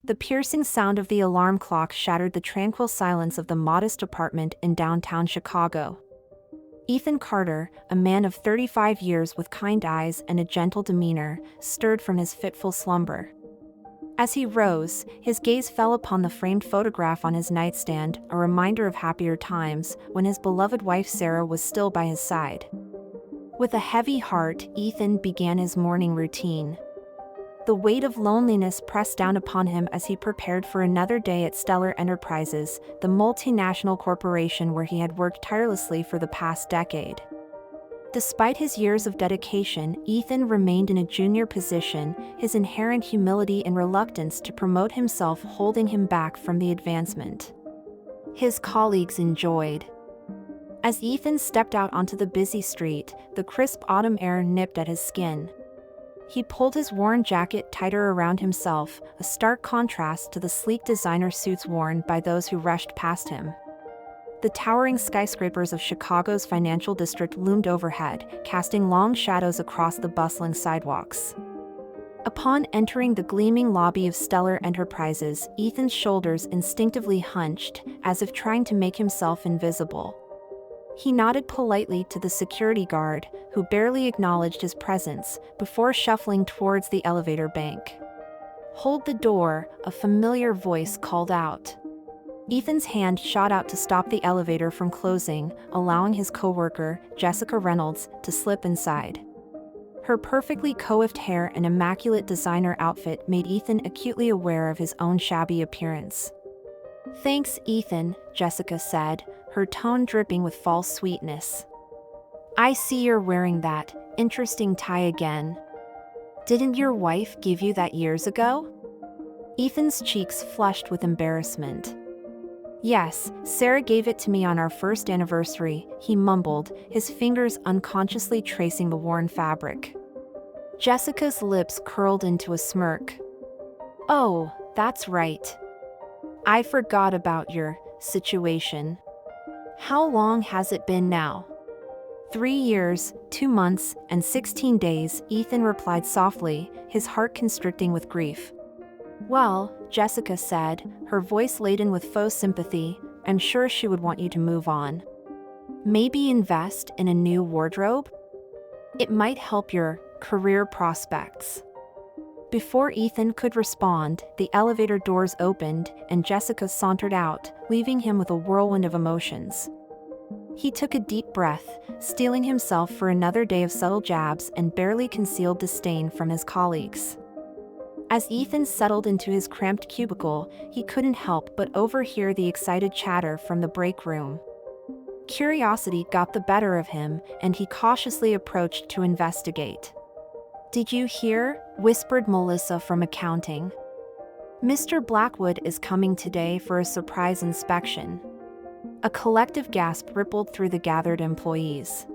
The piercing sound of the alarm clock shattered the tranquil silence of the modest apartment in downtown Chicago. Ethan Carter, a man of 35 years with kind eyes and a gentle demeanor, stirred from his fitful slumber. As he rose, his gaze fell upon the framed photograph on his nightstand, a reminder of happier times when his beloved wife Sarah was still by his side. With a heavy heart, Ethan began his morning routine. The weight of loneliness pressed down upon him as he prepared for another day at Stellar Enterprises, the multinational corporation where he had worked tirelessly for the past decade. Despite his years of dedication, Ethan remained in a junior position, his inherent humility and reluctance to promote himself holding him back from the advancement his colleagues enjoyed. As Ethan stepped out onto the busy street, the crisp autumn air nipped at his skin. He pulled his worn jacket tighter around himself, a stark contrast to the sleek designer suits worn by those who rushed past him. The towering skyscrapers of Chicago's financial district loomed overhead, casting long shadows across the bustling sidewalks. Upon entering the gleaming lobby of Stellar Enterprises, Ethan's shoulders instinctively hunched, as if trying to make himself invisible. He nodded politely to the security guard, who barely acknowledged his presence, before shuffling towards the elevator bank. "Hold the door," a familiar voice called out. Ethan's hand shot out to stop the elevator from closing, allowing his coworker, Jessica Reynolds, to slip inside. Her perfectly coiffed hair and immaculate designer outfit made Ethan acutely aware of his own shabby appearance. "Thanks, Ethan," Jessica said, her tone dripping with false sweetness. "I see you're wearing that interesting tie again. Didn't your wife give you that years ago?" Ethan's cheeks flushed with embarrassment. "Yes, Sarah gave it to me on our first anniversary," he mumbled, his fingers unconsciously tracing the worn fabric. Jessica's lips curled into a smirk. "Oh, that's right. I forgot about your situation. How long has it been now?" 3 years, 2 months, and 16 days, Ethan replied softly, his heart constricting with grief. "Well," Jessica said, her voice laden with faux sympathy, "I'm sure she would want you to move on. Maybe invest in a new wardrobe? It might help your career prospects." Before Ethan could respond, the elevator doors opened, and Jessica sauntered out, leaving him with a whirlwind of emotions. He took a deep breath, steeling himself for another day of subtle jabs and barely concealed disdain from his colleagues. As Ethan settled into his cramped cubicle, he couldn't help but overhear the excited chatter from the break room. Curiosity got the better of him, and he cautiously approached to investigate. "Did you hear?" whispered Melissa from accounting. "Mr. Blackwood is coming today for a surprise inspection." A collective gasp rippled through the gathered employees.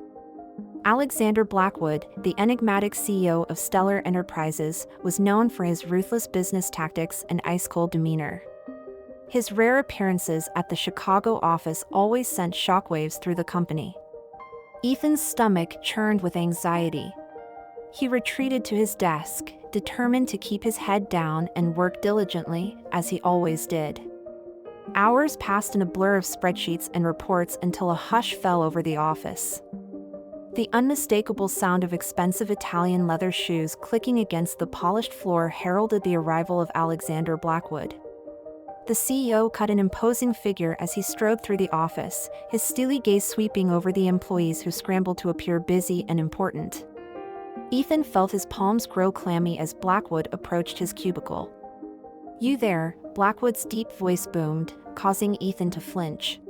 Alexander Blackwood, the enigmatic CEO of Stellar Enterprises, was known for his ruthless business tactics and ice-cold demeanor. His rare appearances at the Chicago office always sent shockwaves through the company. Ethan's stomach churned with anxiety. He retreated to his desk, determined to keep his head down and work diligently, as he always did. Hours passed in a blur of spreadsheets and reports until a hush fell over the office. The unmistakable sound of expensive Italian leather shoes clicking against the polished floor heralded the arrival of Alexander Blackwood. The CEO cut an imposing figure as he strode through the office, his steely gaze sweeping over the employees who scrambled to appear busy and important. Ethan felt his palms grow clammy as Blackwood approached his cubicle. "You there," Blackwood's deep voice boomed, causing Ethan to flinch.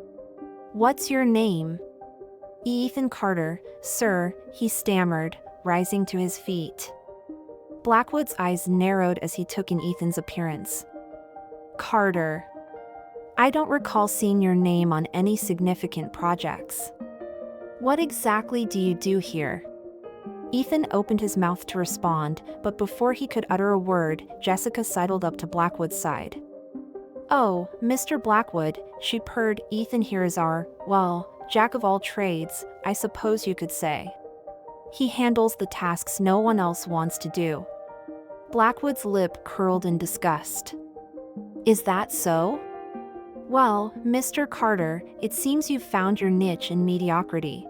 "What's your name?" "Ethan Carter, sir," he stammered, rising to his feet. Blackwood's eyes narrowed as he took in Ethan's appearance. "Carter. I don't recall seeing your name on any significant projects. What exactly do you do here?" Ethan opened his mouth to respond, but before he could utter a word, Jessica sidled up to Blackwood's side. "Oh, Mr. Blackwood," she purred, "Ethan here is our, well, jack of all trades, I suppose you could say. He handles the tasks no one else wants to do." Blackwood's lip curled in disgust. Is that so? Well, Mr. Carter, it seems you've found your niche in mediocrity.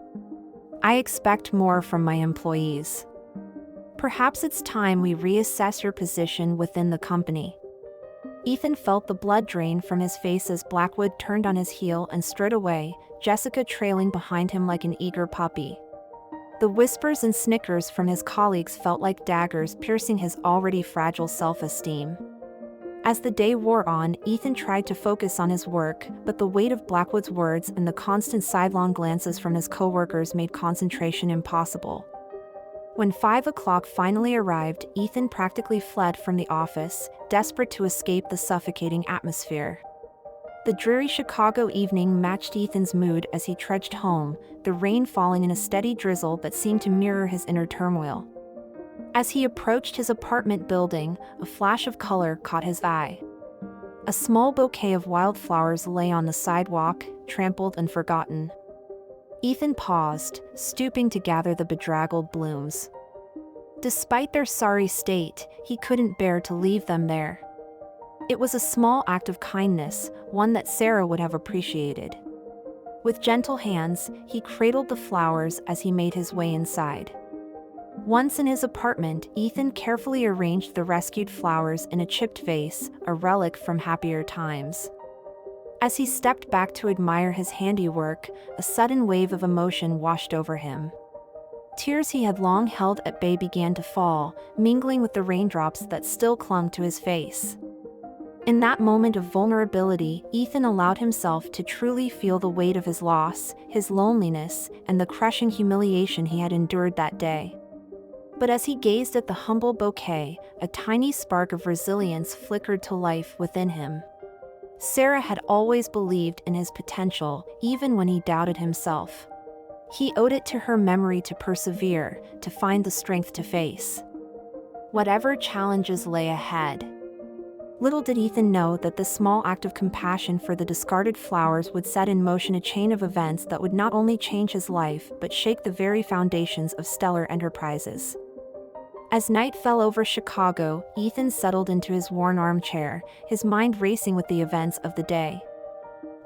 I expect more from my employees. Perhaps it's time we reassess your position within the company. Ethan felt the blood drain from his face as Blackwood turned on his heel and strode away, Jessica trailing behind him like an eager puppy. The whispers and snickers from his colleagues felt like daggers piercing his already fragile self-esteem. As the day wore on, Ethan tried to focus on his work, but the weight of Blackwood's words and the constant sidelong glances from his coworkers made concentration impossible. When 5 o'clock finally arrived, Ethan practically fled from the office, desperate to escape the suffocating atmosphere. The dreary Chicago evening matched Ethan's mood as he trudged home, the rain falling in a steady drizzle that seemed to mirror his inner turmoil. As he approached his apartment building, a flash of color caught his eye. A small bouquet of wildflowers lay on the sidewalk, trampled and forgotten. Ethan paused, stooping to gather the bedraggled blooms. Despite their sorry state, he couldn't bear to leave them there. It was a small act of kindness, one that Sarah would have appreciated. With gentle hands, he cradled the flowers as he made his way inside. Once in his apartment, Ethan carefully arranged the rescued flowers in a chipped vase, a relic from happier times. As he stepped back to admire his handiwork, a sudden wave of emotion washed over him. Tears he had long held at bay began to fall, mingling with the raindrops that still clung to his face. In that moment of vulnerability, Ethan allowed himself to truly feel the weight of his loss, his loneliness, and the crushing humiliation he had endured that day. But as he gazed at the humble bouquet, a tiny spark of resilience flickered to life within him. Sarah had always believed in his potential, even when he doubted himself. He owed it to her memory to persevere, to find the strength to face whatever challenges lay ahead. Little did Ethan know that this small act of compassion for the discarded flowers would set in motion a chain of events that would not only change his life but shake the very foundations of stellar enterprises. As night fell over Chicago, Ethan settled into his worn armchair, his mind racing with the events of the day.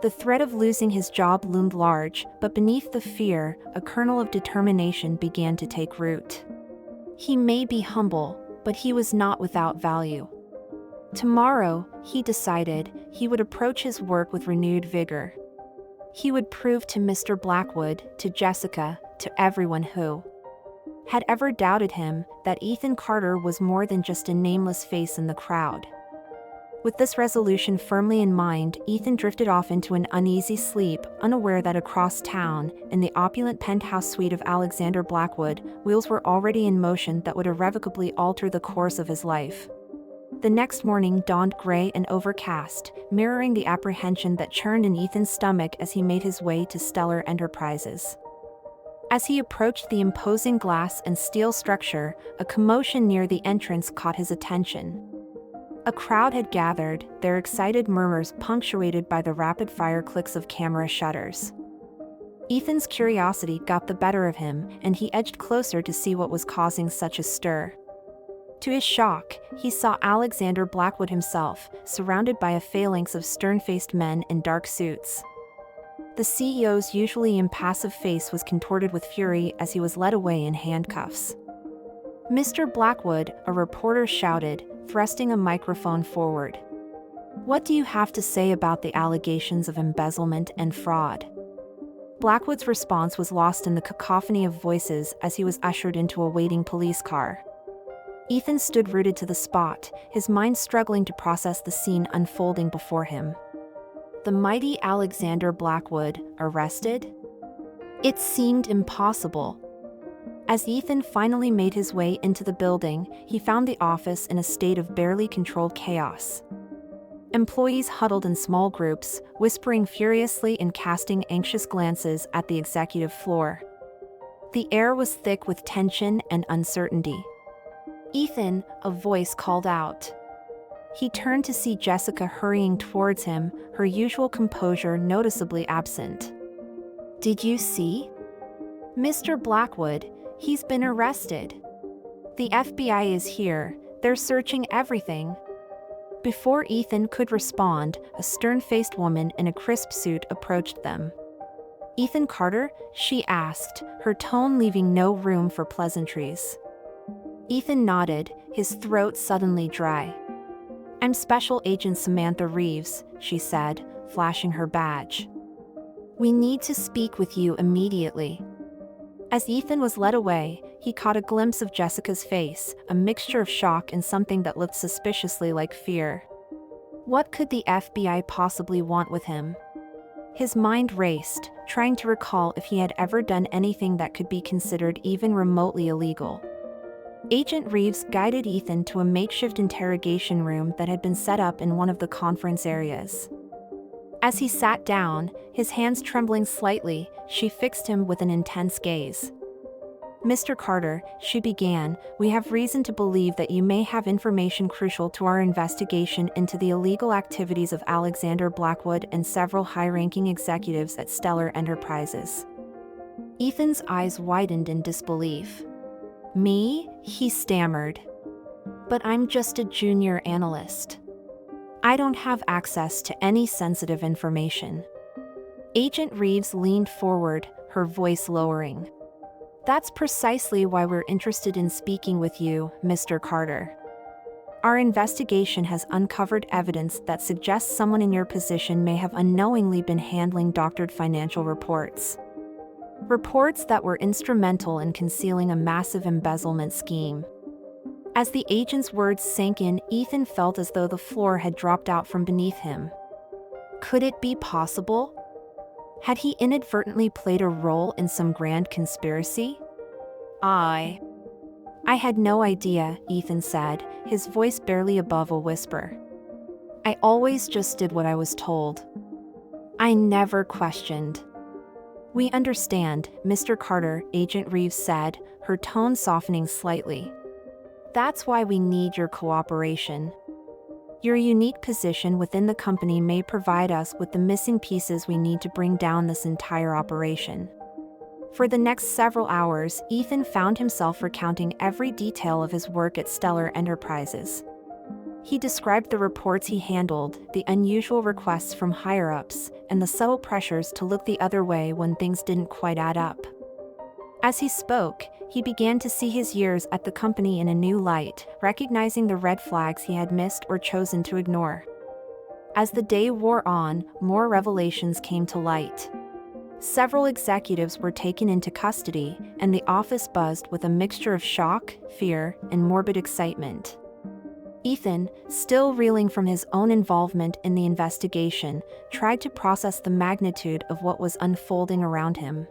The threat of losing his job loomed large, but beneath the fear, a kernel of determination began to take root. He may be humble, but he was not without value. Tomorrow, he decided, he would approach his work with renewed vigor. He would prove to Mr. Blackwood, to Jessica, to everyone who had ever doubted him, that Ethan Carter was more than just a nameless face in the crowd. With this resolution firmly in mind, Ethan drifted off into an uneasy sleep, unaware that across town, in the opulent penthouse suite of Alexander Blackwood, wheels were already in motion that would irrevocably alter the course of his life. The next morning dawned gray and overcast, mirroring the apprehension that churned in Ethan's stomach as he made his way to Stellar Enterprises. As he approached the imposing glass and steel structure, a commotion near the entrance caught his attention. A crowd had gathered, their excited murmurs punctuated by the rapid-fire clicks of camera shutters. Ethan's curiosity got the better of him, and he edged closer to see what was causing such a stir. To his shock, he saw Alexander Blackwood himself, surrounded by a phalanx of stern-faced men in dark suits. The CEO's usually impassive face was contorted with fury as he was led away in handcuffs. "Mr. Blackwood," a reporter shouted, thrusting a microphone forward. "What do you have to say about the allegations of embezzlement and fraud?" Blackwood's response was lost in the cacophony of voices as he was ushered into a waiting police car. Ethan stood rooted to the spot, his mind struggling to process the scene unfolding before him. The mighty Alexander Blackwood, arrested? It seemed impossible. As Ethan finally made his way into the building, he found the office in a state of barely controlled chaos. Employees huddled in small groups, whispering furiously and casting anxious glances at the executive floor. The air was thick with tension and uncertainty. "Ethan," a voice called out. He turned to see Jessica hurrying towards him, her usual composure noticeably absent. "Did you see? Mr. Blackwood, he's been arrested. The FBI is here, they're searching everything." Before Ethan could respond, a stern-faced woman in a crisp suit approached them. "Ethan Carter?" she asked, her tone leaving no room for pleasantries. Ethan nodded, his throat suddenly dry. "I'm Special Agent Samantha Reeves," she said, flashing her badge. "We need to speak with you immediately." As Ethan was led away, he caught a glimpse of Jessica's face, a mixture of shock and something that looked suspiciously like fear. What could the FBI possibly want with him? His mind raced, trying to recall if he had ever done anything that could be considered even remotely illegal. Agent Reeves guided Ethan to a makeshift interrogation room that had been set up in one of the conference areas. As he sat down, his hands trembling slightly, she fixed him with an intense gaze. "Mr. Carter," she began, "we have reason to believe that you may have information crucial to our investigation into the illegal activities of Alexander Blackwood and several high-ranking executives at Stellar Enterprises." Ethan's eyes widened in disbelief. "Me?" he stammered. "But I'm just a junior analyst. I don't have access to any sensitive information." Agent Reeves leaned forward, her voice lowering. "That's precisely why we're interested in speaking with you, Mr. Carter. Our investigation has uncovered evidence that suggests someone in your position may have unknowingly been handling doctored financial reports. Reports that were instrumental in concealing a massive embezzlement scheme." As the agent's words sank in, Ethan felt as though the floor had dropped out from beneath him. Could it be possible? Had he inadvertently played a role in some grand conspiracy? I had no idea," Ethan said, his voice barely above a whisper. "I always just did what I was told. I never questioned." "We understand, Mr. Carter," Agent Reeves said, her tone softening slightly. "That's why we need your cooperation. Your unique position within the company may provide us with the missing pieces we need to bring down this entire operation." For the next several hours, Ethan found himself recounting every detail of his work at Stellar Enterprises. He described the reports he handled, the unusual requests from higher-ups, and the subtle pressures to look the other way when things didn't quite add up. As he spoke, he began to see his years at the company in a new light, recognizing the red flags he had missed or chosen to ignore. As the day wore on, more revelations came to light. Several executives were taken into custody, and the office buzzed with a mixture of shock, fear, and morbid excitement. Ethan, still reeling from his own involvement in the investigation, tried to process the magnitude of what was unfolding around him.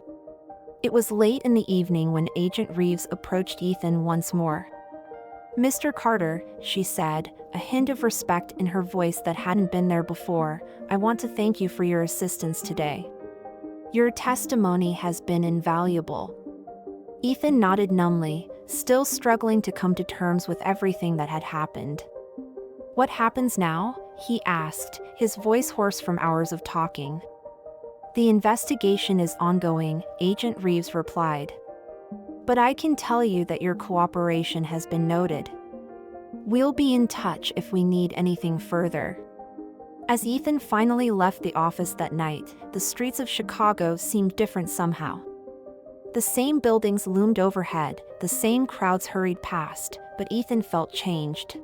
It was late in the evening when Agent Reeves approached Ethan once more. "Mr. Carter," she said, a hint of respect in her voice that hadn't been there before, "I want to thank you for your assistance today. Your testimony has been invaluable." Ethan nodded numbly, still struggling to come to terms with everything that had happened. "What happens now?" he asked, his voice hoarse from hours of talking. "The investigation is ongoing," Agent Reeves replied. "But I can tell you that your cooperation has been noted. We'll be in touch if we need anything further." As Ethan finally left the office that night, the streets of Chicago seemed different somehow. The same buildings loomed overhead, the same crowds hurried past, but Ethan felt changed.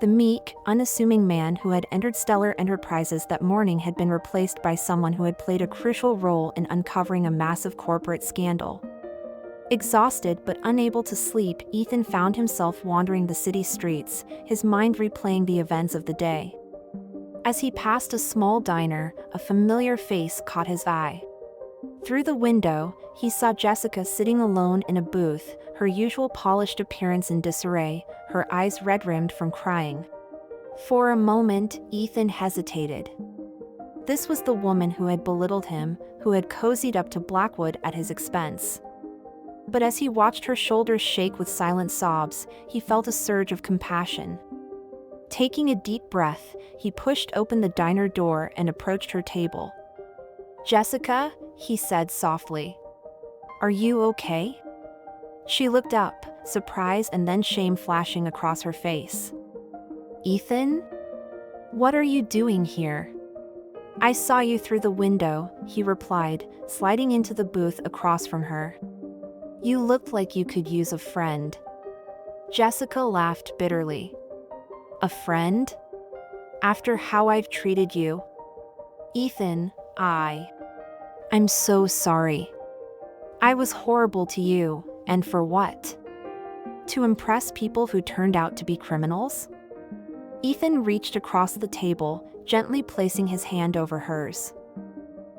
The meek, unassuming man who had entered Stellar Enterprises that morning had been replaced by someone who had played a crucial role in uncovering a massive corporate scandal. Exhausted but unable to sleep, Ethan found himself wandering the city streets, his mind replaying the events of the day. As he passed a small diner, a familiar face caught his eye. Through the window, he saw Jessica sitting alone in a booth, her usual polished appearance in disarray, her eyes red-rimmed from crying. For a moment, Ethan hesitated. This was the woman who had belittled him, who had cozied up to Blackwood at his expense. But as he watched her shoulders shake with silent sobs, he felt a surge of compassion. Taking a deep breath, he pushed open the diner door and approached her table. "Jessica," he said softly. "Are you okay?" She looked up, surprise and then shame flashing across her face. "Ethan?" "What are you doing here?" "I saw you through the window," he replied, sliding into the booth across from her. "You looked like you could use a friend." Jessica laughed bitterly. "A friend? After how I've treated you?" "Ethan, I'm so sorry. I was horrible to you, and for what? To impress people who turned out to be criminals?" Ethan reached across the table, gently placing his hand over hers.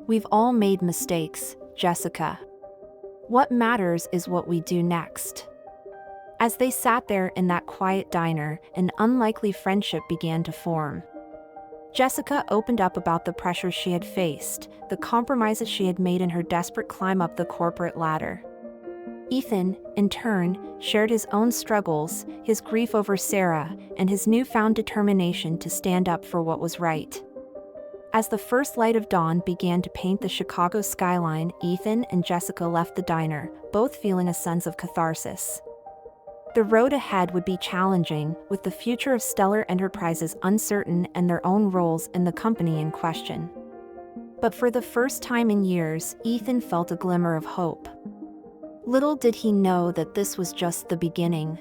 "We've all made mistakes, Jessica. What matters is what we do next." As they sat there in that quiet diner, an unlikely friendship began to form. Jessica opened up about the pressures she had faced, the compromises she had made in her desperate climb up the corporate ladder. Ethan, in turn, shared his own struggles, his grief over Sarah, and his newfound determination to stand up for what was right. As the first light of dawn began to paint the Chicago skyline, Ethan and Jessica left the diner, both feeling a sense of catharsis. The road ahead would be challenging, with the future of Stellar Enterprises uncertain and their own roles in the company in question. But for the first time in years, Ethan felt a glimmer of hope. Little did he know that this was just the beginning.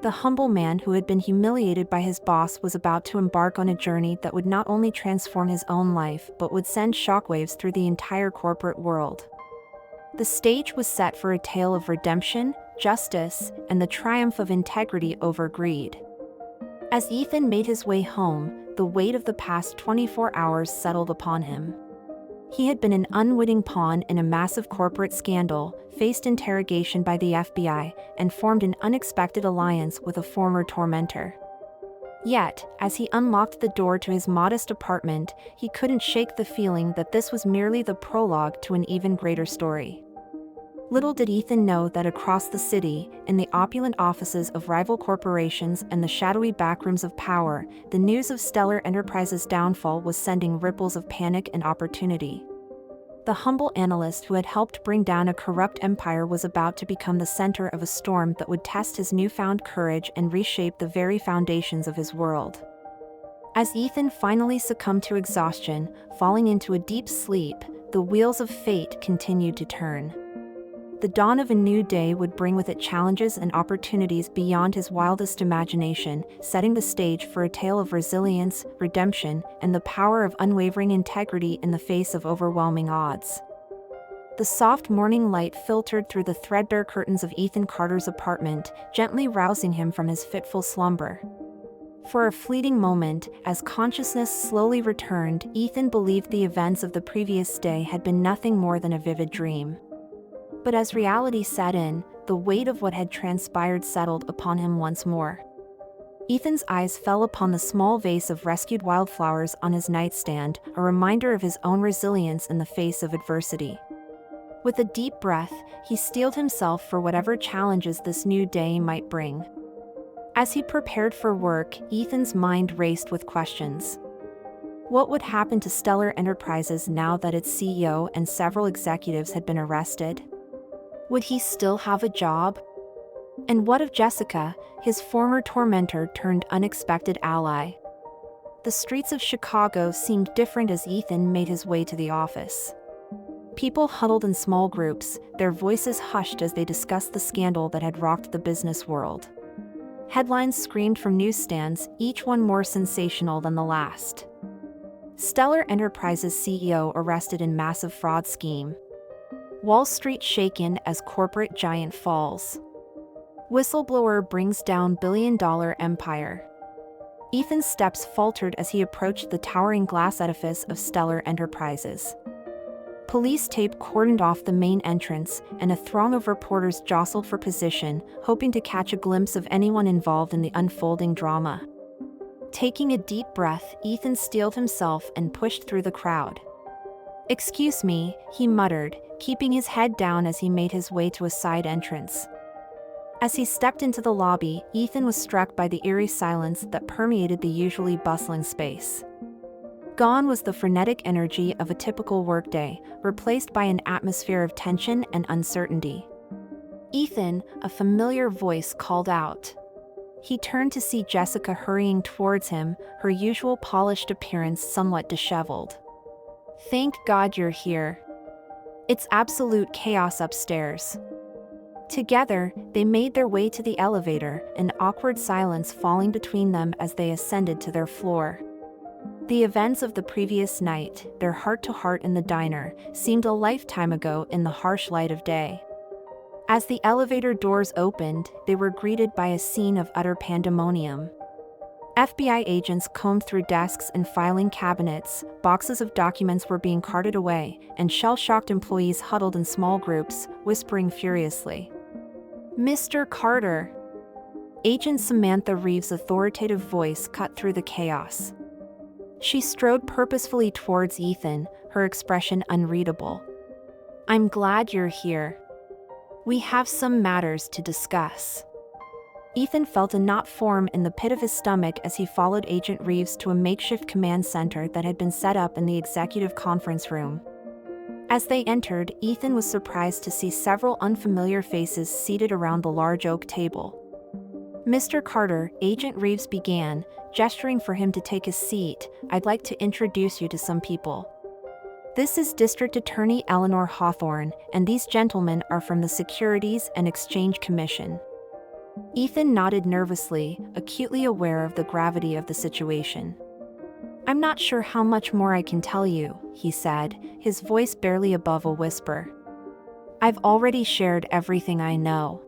The humble man who had been humiliated by his boss was about to embark on a journey that would not only transform his own life but would send shockwaves through the entire corporate world. The stage was set for a tale of redemption, justice, and the triumph of integrity over greed. As Ethan made his way home, the weight of the past 24 hours settled upon him. He had been an unwitting pawn in a massive corporate scandal, faced interrogation by the FBI, and formed an unexpected alliance with a former tormentor. Yet, as he unlocked the door to his modest apartment, he couldn't shake the feeling that this was merely the prologue to an even greater story. Little did Ethan know that across the city, in the opulent offices of rival corporations and the shadowy backrooms of power, the news of Stellar Enterprises' downfall was sending ripples of panic and opportunity. The humble analyst who had helped bring down a corrupt empire was about to become the center of a storm that would test his newfound courage and reshape the very foundations of his world. As Ethan finally succumbed to exhaustion, falling into a deep sleep, the wheels of fate continued to turn. The dawn of a new day would bring with it challenges and opportunities beyond his wildest imagination, setting the stage for a tale of resilience, redemption, and the power of unwavering integrity in the face of overwhelming odds. The soft morning light filtered through the threadbare curtains of Ethan Carter's apartment, gently rousing him from his fitful slumber. For a fleeting moment, as consciousness slowly returned, Ethan believed the events of the previous day had been nothing more than a vivid dream. But as reality set in, the weight of what had transpired settled upon him once more. Ethan's eyes fell upon the small vase of rescued wildflowers on his nightstand, a reminder of his own resilience in the face of adversity. With a deep breath, he steeled himself for whatever challenges this new day might bring. As he prepared for work, Ethan's mind raced with questions. What would happen to Stellar Enterprises now that its CEO and several executives had been arrested? Would he still have a job? And what of Jessica, his former tormentor turned unexpected ally? The streets of Chicago seemed different as Ethan made his way to the office. People huddled in small groups, their voices hushed as they discussed the scandal that had rocked the business world. Headlines screamed from newsstands, each one more sensational than the last. Stellar Enterprises CEO arrested in massive fraud scheme. Wall Street shaken as corporate giant falls. Whistleblower brings down billion-dollar empire. Ethan's steps faltered as he approached the towering glass edifice of Stellar Enterprises. Police tape cordoned off the main entrance, and a throng of reporters jostled for position, hoping to catch a glimpse of anyone involved in the unfolding drama. Taking a deep breath, Ethan steeled himself and pushed through the crowd. "Excuse me," he muttered, keeping his head down as he made his way to a side entrance. As he stepped into the lobby, Ethan was struck by the eerie silence that permeated the usually bustling space. Gone was the frenetic energy of a typical workday, replaced by an atmosphere of tension and uncertainty. "Ethan," a familiar voice called out. He turned to see Jessica hurrying towards him, her usual polished appearance somewhat disheveled. "Thank God you're here. It's absolute chaos upstairs." Together, they made their way to the elevator, an awkward silence falling between them as they ascended to their floor. The events of the previous night, their heart-to-heart in the diner, seemed a lifetime ago in the harsh light of day. As the elevator doors opened, they were greeted by a scene of utter pandemonium. FBI agents combed through desks and filing cabinets, boxes of documents were being carted away, and shell-shocked employees huddled in small groups, whispering furiously. "Mr. Carter!" Agent Samantha Reeves' authoritative voice cut through the chaos. She strode purposefully towards Ethan, her expression unreadable. "I'm glad you're here. We have some matters to discuss." Ethan felt a knot form in the pit of his stomach as he followed Agent Reeves to a makeshift command center that had been set up in the executive conference room. As they entered, Ethan was surprised to see several unfamiliar faces seated around the large oak table. "Mr. Carter," Agent Reeves began, gesturing for him to take a seat, "I'd like to introduce you to some people. This is District Attorney Eleanor Hawthorne, and these gentlemen are from the Securities and Exchange Commission." Ethan nodded nervously, acutely aware of the gravity of the situation. "I'm not sure how much more I can tell you," he said, his voice barely above a whisper. "I've already shared everything I know."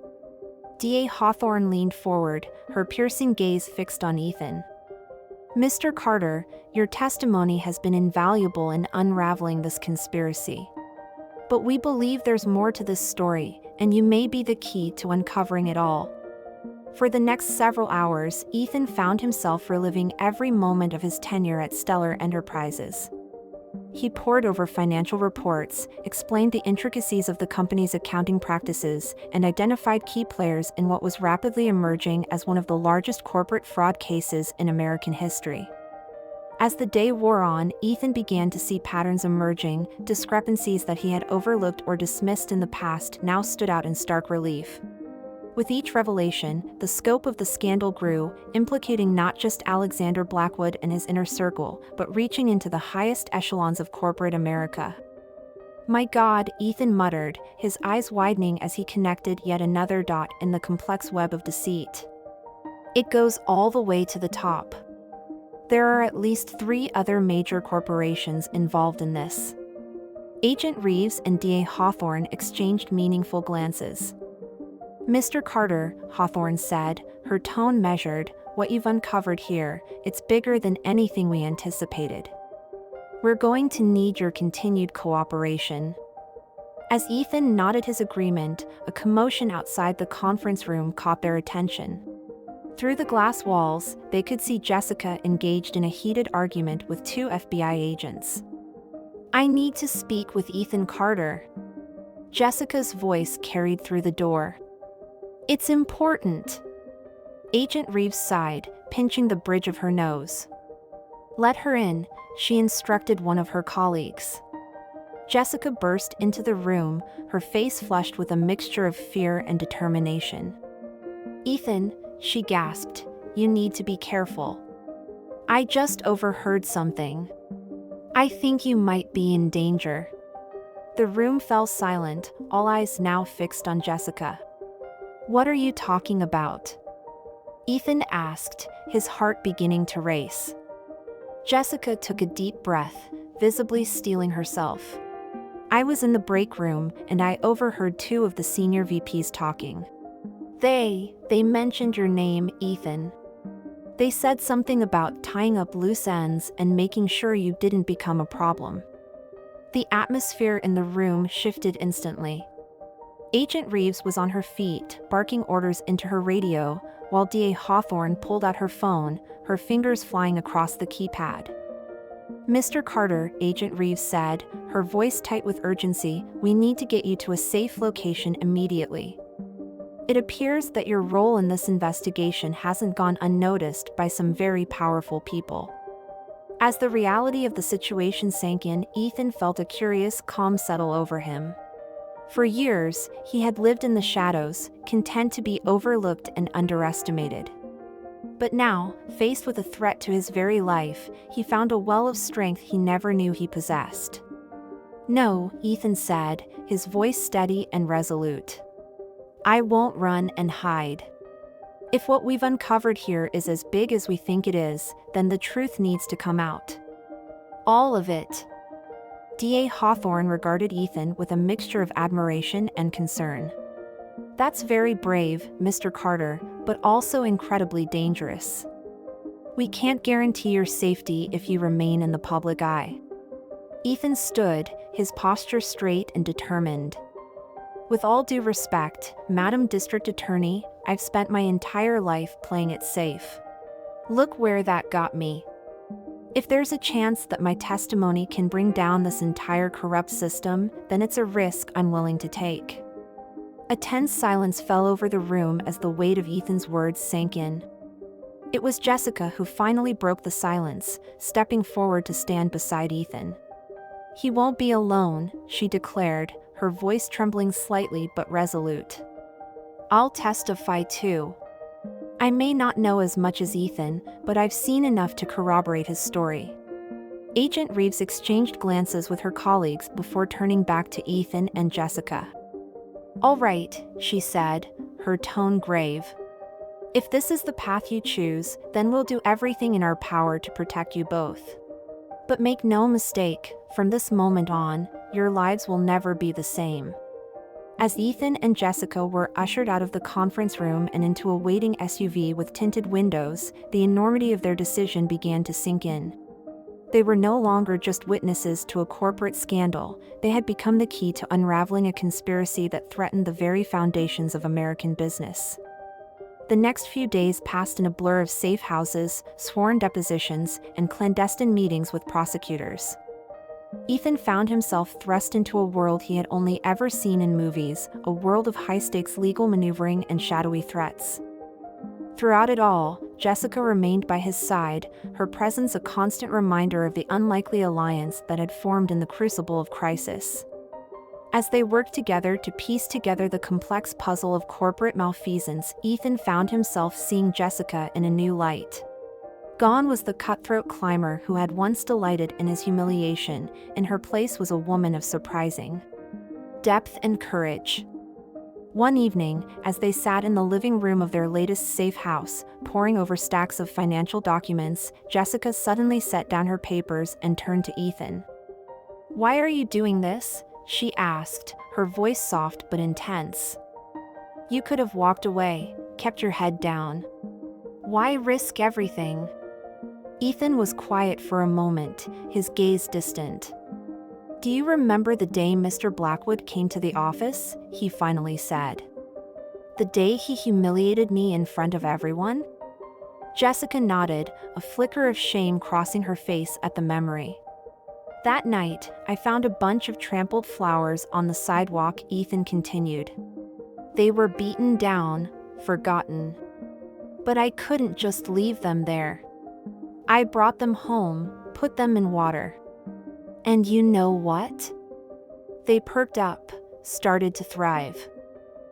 DA Hawthorne leaned forward, her piercing gaze fixed on Ethan. "Mr. Carter, your testimony has been invaluable in unraveling this conspiracy. But we believe there's more to this story, and you may be the key to uncovering it all." For the next several hours, Ethan found himself reliving every moment of his tenure at Stellar Enterprises. He pored over financial reports, explained the intricacies of the company's accounting practices, and identified key players in what was rapidly emerging as one of the largest corporate fraud cases in American history. As the day wore on, Ethan began to see patterns emerging, discrepancies that he had overlooked or dismissed in the past now stood out in stark relief. With each revelation, the scope of the scandal grew, implicating not just Alexander Blackwood and his inner circle, but reaching into the highest echelons of corporate America. "My God," Ethan muttered, his eyes widening as he connected yet another dot in the complex web of deceit. "It goes all the way to the top. There are at least 3 other major corporations involved in this." Agent Reeves and DA Hawthorne exchanged meaningful glances. "Mr. Carter," Hawthorne said, her tone measured, "what you've uncovered here, it's bigger than anything we anticipated. We're going to need your continued cooperation." As Ethan nodded his agreement, a commotion outside the conference room caught their attention. Through the glass walls, they could see Jessica engaged in a heated argument with 2 FBI agents. "I need to speak with Ethan Carter." Jessica's voice carried through the door. "It's important." Agent Reeves sighed, pinching the bridge of her nose. "Let her in," she instructed one of her colleagues. Jessica burst into the room, her face flushed with a mixture of fear and determination. "Ethan," she gasped, "you need to be careful. I just overheard something. I think you might be in danger." The room fell silent, all eyes now fixed on Jessica. "What are you talking about?" Ethan asked, his heart beginning to race. Jessica took a deep breath, visibly steeling herself. "I was in the break room, and I overheard 2 of the senior VPs talking. They mentioned your name, Ethan. They said something about tying up loose ends and making sure you didn't become a problem." The atmosphere in the room shifted instantly. Agent Reeves was on her feet, barking orders into her radio, while DA Hawthorne pulled out her phone, her fingers flying across the keypad. "Mr. Carter," Agent Reeves said, her voice tight with urgency, "we need to get you to a safe location immediately. It appears that your role in this investigation hasn't gone unnoticed by some very powerful people." As the reality of the situation sank in, Ethan felt a curious calm settle over him. For years, he had lived in the shadows, content to be overlooked and underestimated. But now, faced with a threat to his very life, he found a well of strength he never knew he possessed. "No," Ethan said, his voice steady and resolute. "I won't run and hide. If what we've uncovered here is as big as we think it is, then the truth needs to come out. All of it." D.A. Hawthorne regarded Ethan with a mixture of admiration and concern. "That's very brave, Mr. Carter, but also incredibly dangerous. We can't guarantee your safety if you remain in the public eye." Ethan stood, his posture straight and determined. "With all due respect, Madam District Attorney, I've spent my entire life playing it safe. Look where that got me. If there's a chance that my testimony can bring down this entire corrupt system, then it's a risk I'm willing to take." A tense silence fell over the room as the weight of Ethan's words sank in. It was Jessica who finally broke the silence, stepping forward to stand beside Ethan. "He won't be alone," she declared, her voice trembling slightly but resolute. "I'll testify too. I may not know as much as Ethan, but I've seen enough to corroborate his story." Agent Reeves exchanged glances with her colleagues before turning back to Ethan and Jessica. "All right," she said, her tone grave. "If this is the path you choose, then we'll do everything in our power to protect you both. But make no mistake, from this moment on, your lives will never be the same." As Ethan and Jessica were ushered out of the conference room and into a waiting SUV with tinted windows, the enormity of their decision began to sink in. They were no longer just witnesses to a corporate scandal, they had become the key to unraveling a conspiracy that threatened the very foundations of American business. The next few days passed in a blur of safe houses, sworn depositions, and clandestine meetings with prosecutors. Ethan found himself thrust into a world he had only ever seen in movies, a world of high-stakes legal maneuvering and shadowy threats. Throughout it all, Jessica remained by his side, her presence a constant reminder of the unlikely alliance that had formed in the crucible of crisis. As they worked together to piece together the complex puzzle of corporate malfeasance, Ethan found himself seeing Jessica in a new light. Gone was the cutthroat climber who had once delighted in his humiliation, in her place was a woman of surprising depth and courage. One evening, as they sat in the living room of their latest safe house, poring over stacks of financial documents, Jessica suddenly set down her papers and turned to Ethan. "Why are you doing this?" she asked, her voice soft but intense. "You could have walked away, kept your head down. Why risk everything?" Ethan was quiet for a moment, his gaze distant. "Do you remember the day Mr. Blackwood came to the office?" he finally said. "The day he humiliated me in front of everyone?" Jessica nodded, a flicker of shame crossing her face at the memory. "That night, I found a bunch of trampled flowers on the sidewalk," Ethan continued. "They were beaten down, forgotten. But I couldn't just leave them there. I brought them home, put them in water. And you know what? They perked up, started to thrive."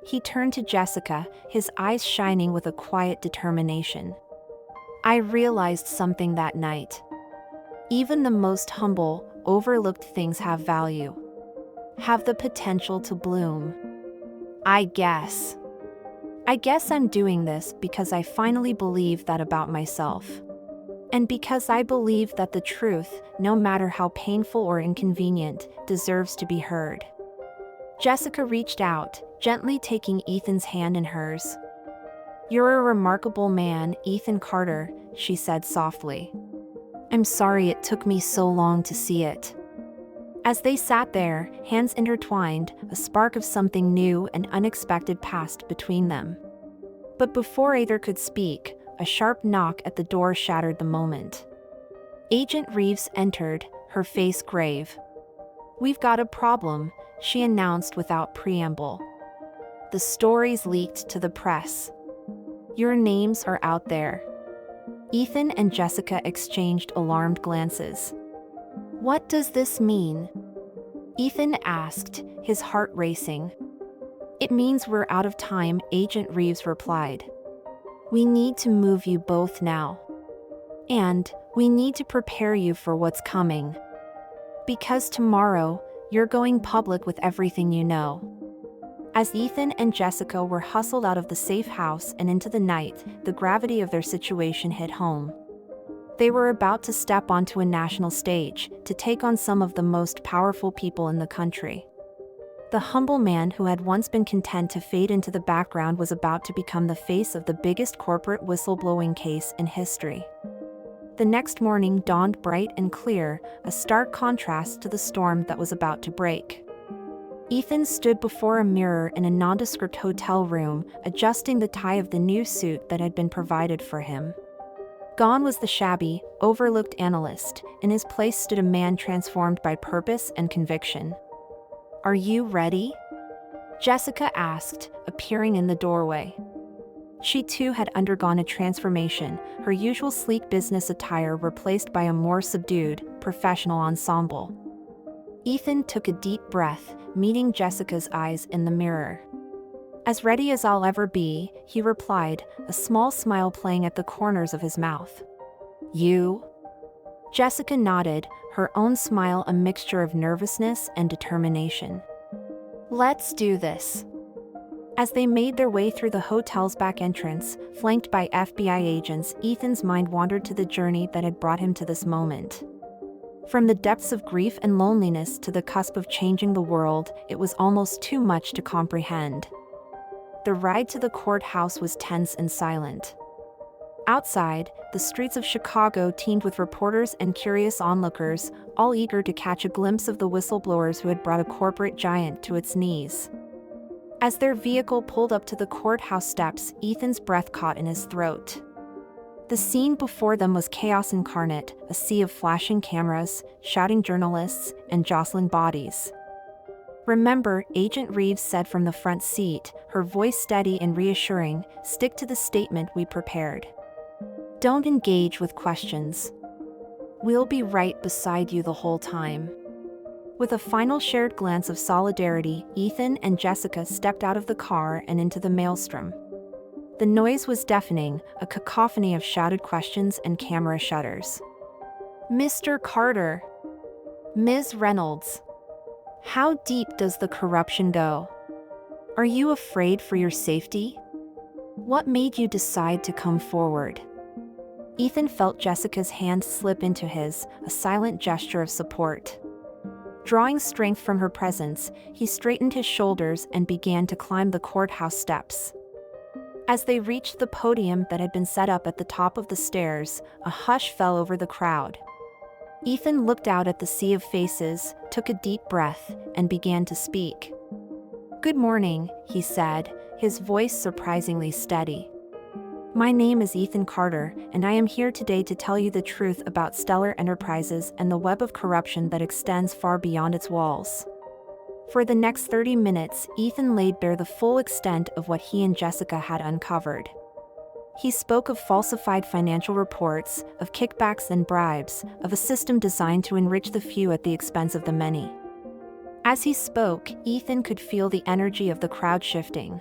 He turned to Jessica, his eyes shining with a quiet determination. "I realized something that night. Even the most humble, overlooked things have value. Have the potential to bloom. I guess I'm doing this because I finally believe that about myself. And because I believe that the truth, no matter how painful or inconvenient, deserves to be heard." Jessica reached out, gently taking Ethan's hand in hers. "You're a remarkable man, Ethan Carter," she said softly. "I'm sorry it took me so long to see it." As they sat there, hands intertwined, a spark of something new and unexpected passed between them. But before either could speak, a sharp knock at the door shattered the moment. Agent Reeves entered, her face grave. "We've got a problem," she announced without preamble. "The story's leaked to the press. Your names are out there." Ethan and Jessica exchanged alarmed glances. "What does this mean?" Ethan asked, his heart racing. "It means we're out of time," Agent Reeves replied. We need to move you both now. And we need to prepare you for what's coming. Because tomorrow, you're going public with everything you know. As Ethan and Jessica were hustled out of the safe house and into the night, the gravity of their situation hit home. They were about to step onto a national stage to take on some of the most powerful people in the country. The humble man who had once been content to fade into the background was about to become the face of the biggest corporate whistleblowing case in history. The next morning dawned bright and clear, a stark contrast to the storm that was about to break. Ethan stood before a mirror in a nondescript hotel room, adjusting the tie of the new suit that had been provided for him. Gone was the shabby, overlooked analyst. In his place stood a man transformed by purpose and conviction. "Are you ready?" Jessica asked, appearing in the doorway. She too had undergone a transformation, her usual sleek business attire replaced by a more subdued, professional ensemble. Ethan took a deep breath, meeting Jessica's eyes in the mirror. "As ready as I'll ever be," he replied, a small smile playing at the corners of his mouth. "You?" Jessica nodded, her own smile a mixture of nervousness and determination. "Let's do this." As they made their way through the hotel's back entrance, flanked by FBI agents, Ethan's mind wandered to the journey that had brought him to this moment. From the depths of grief and loneliness to the cusp of changing the world, it was almost too much to comprehend. The ride to the courthouse was tense and silent. Outside, the streets of Chicago teemed with reporters and curious onlookers, all eager to catch a glimpse of the whistleblowers who had brought a corporate giant to its knees. As their vehicle pulled up to the courthouse steps, Ethan's breath caught in his throat. The scene before them was chaos incarnate, a sea of flashing cameras, shouting journalists, and jostling bodies. "Remember," Agent Reeves said from the front seat, her voice steady and reassuring, "stick to the statement we prepared. Don't engage with questions. We'll be right beside you the whole time." With a final shared glance of solidarity, Ethan and Jessica stepped out of the car and into the maelstrom. The noise was deafening, a cacophony of shouted questions and camera shutters. "Mr. Carter. Ms. Reynolds. How deep does the corruption go? Are you afraid for your safety? What made you decide to come forward?" Ethan felt Jessica's hand slip into his, a silent gesture of support. Drawing strength from her presence, he straightened his shoulders and began to climb the courthouse steps. As they reached the podium that had been set up at the top of the stairs, a hush fell over the crowd. Ethan looked out at the sea of faces, took a deep breath, and began to speak. "Good morning," he said, his voice surprisingly steady. "My name is Ethan Carter, and I am here today to tell you the truth about Stellar Enterprises and the web of corruption that extends far beyond its walls." For the next 30 minutes, Ethan laid bare the full extent of what he and Jessica had uncovered. He spoke of falsified financial reports, of kickbacks and bribes, of a system designed to enrich the few at the expense of the many. As he spoke, Ethan could feel the energy of the crowd shifting.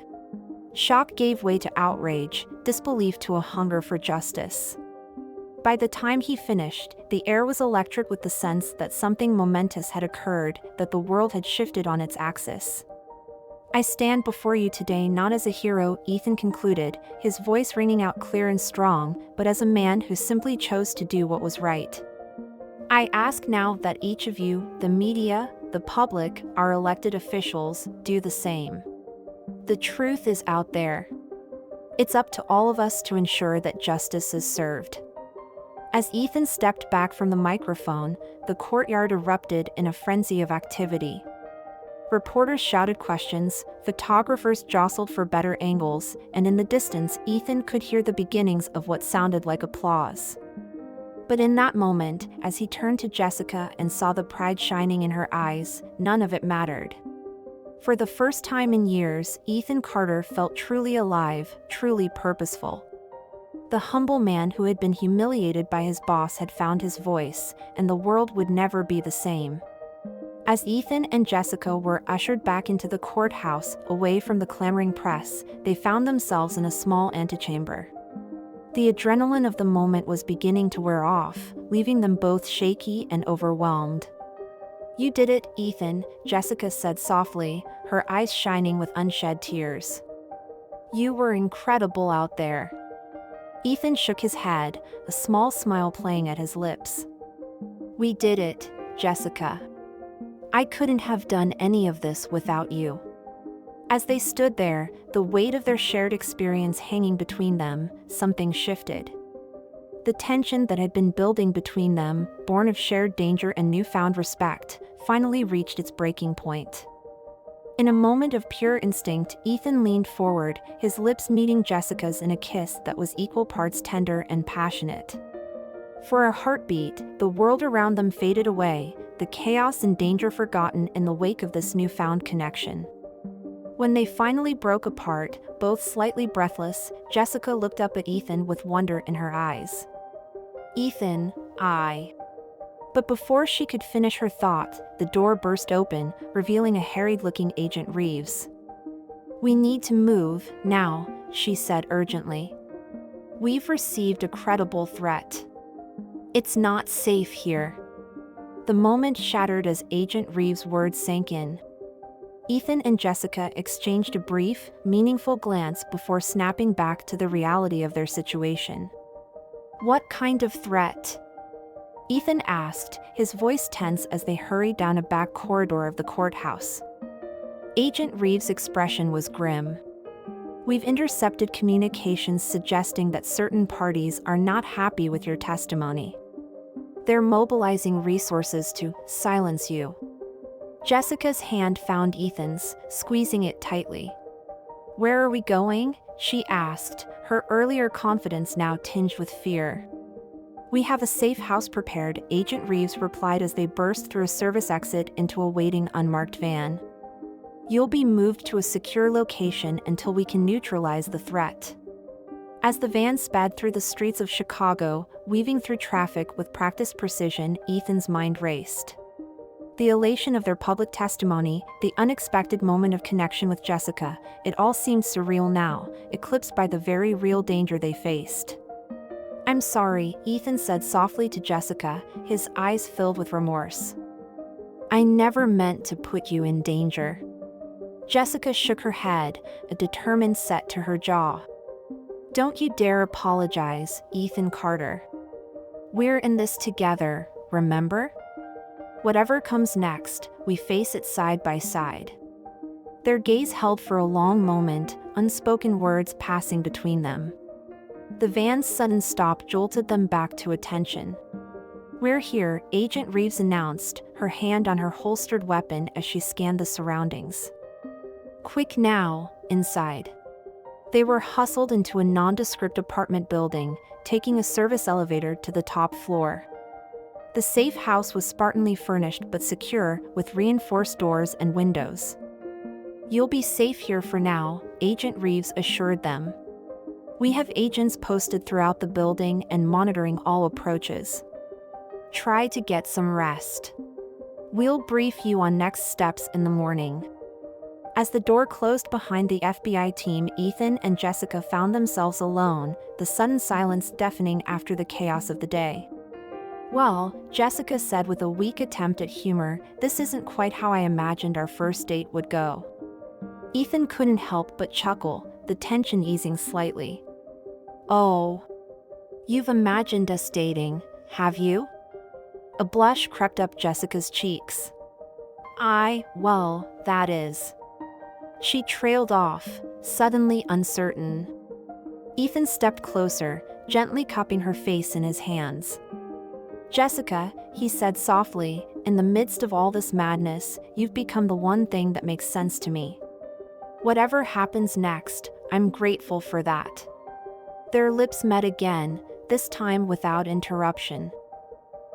Shock gave way to outrage, disbelief to a hunger for justice. By the time he finished, the air was electric with the sense that something momentous had occurred, that the world had shifted on its axis. "I stand before you today not as a hero," Ethan concluded, his voice ringing out clear and strong, "but as a man who simply chose to do what was right. I ask now that each of you, the media, the public, our elected officials, do the same. The truth is out there. It's up to all of us to ensure that justice is served." As Ethan stepped back from the microphone, the courtyard erupted in a frenzy of activity. Reporters shouted questions, photographers jostled for better angles, and in the distance Ethan could hear the beginnings of what sounded like applause. But in that moment, as he turned to Jessica and saw the pride shining in her eyes, none of it mattered. For the first time in years, Ethan Carter felt truly alive, truly purposeful. The humble man who had been humiliated by his boss had found his voice, and the world would never be the same. As Ethan and Jessica were ushered back into the courthouse, away from the clamoring press, they found themselves in a small antechamber. The adrenaline of the moment was beginning to wear off, leaving them both shaky and overwhelmed. "You did it, Ethan," Jessica said softly, her eyes shining with unshed tears. "You were incredible out there." Ethan shook his head, a small smile playing at his lips. "We did it, Jessica. I couldn't have done any of this without you." As they stood there, the weight of their shared experience hanging between them, something shifted. The tension that had been building between them, born of shared danger and newfound respect, finally reached its breaking point. In a moment of pure instinct, Ethan leaned forward, his lips meeting Jessica's in a kiss that was equal parts tender and passionate. For a heartbeat, the world around them faded away, the chaos and danger forgotten in the wake of this newfound connection. When they finally broke apart, both slightly breathless, Jessica looked up at Ethan with wonder in her eyes. "Ethan, I..." But before she could finish her thought, the door burst open, revealing a harried-looking Agent Reeves. "We need to move, now," she said urgently. "We've received a credible threat. It's not safe here." The moment shattered as Agent Reeves' words sank in. Ethan and Jessica exchanged a brief, meaningful glance before snapping back to the reality of their situation. "What kind of threat?" Ethan asked, his voice tense as they hurried down a back corridor of the courthouse. Agent Reeves' expression was grim. "We've intercepted communications suggesting that certain parties are not happy with your testimony. They're mobilizing resources to silence you." Jessica's hand found Ethan's, squeezing it tightly. "Where are we going?" she asked, her earlier confidence now tinged with fear. "We have a safe house prepared," Agent Reeves replied as they burst through a service exit into a waiting unmarked van. "You'll be moved to a secure location until we can neutralize the threat." As the van sped through the streets of Chicago, weaving through traffic with practiced precision, Ethan's mind raced. The elation of their public testimony, the unexpected moment of connection with Jessica, it all seemed surreal now, eclipsed by the very real danger they faced. "I'm sorry," Ethan said softly to Jessica, his eyes filled with remorse. "I never meant to put you in danger." Jessica shook her head, a determined set to her jaw. "Don't you dare apologize, Ethan Carter. We're in this together, remember? Whatever comes next, we face it side by side." Their gaze held for a long moment, unspoken words passing between them. The van's sudden stop jolted them back to attention. "We're here," Agent Reeves announced, her hand on her holstered weapon as she scanned the surroundings. "Quick now, inside." They were hustled into a nondescript apartment building, taking a service elevator to the top floor. The safe house was spartanly furnished but secure, with reinforced doors and windows. "You'll be safe here for now," Agent Reeves assured them. "We have agents posted throughout the building and monitoring all approaches. Try to get some rest. We'll brief you on next steps in the morning." As the door closed behind the FBI team, Ethan and Jessica found themselves alone, the sudden silence deafening after the chaos of the day. "Well," Jessica said with a weak attempt at humor, "this isn't quite how I imagined our first date would go." Ethan couldn't help but chuckle, the tension easing slightly. "Oh, you've imagined us dating, have you?" A blush crept up Jessica's cheeks. Well, that is." She trailed off, suddenly uncertain. Ethan stepped closer, gently cupping her face in his hands. "Jessica," he said softly, "in the midst of all this madness, you've become the one thing that makes sense to me. Whatever happens next, I'm grateful for that." Their lips met again, this time without interruption.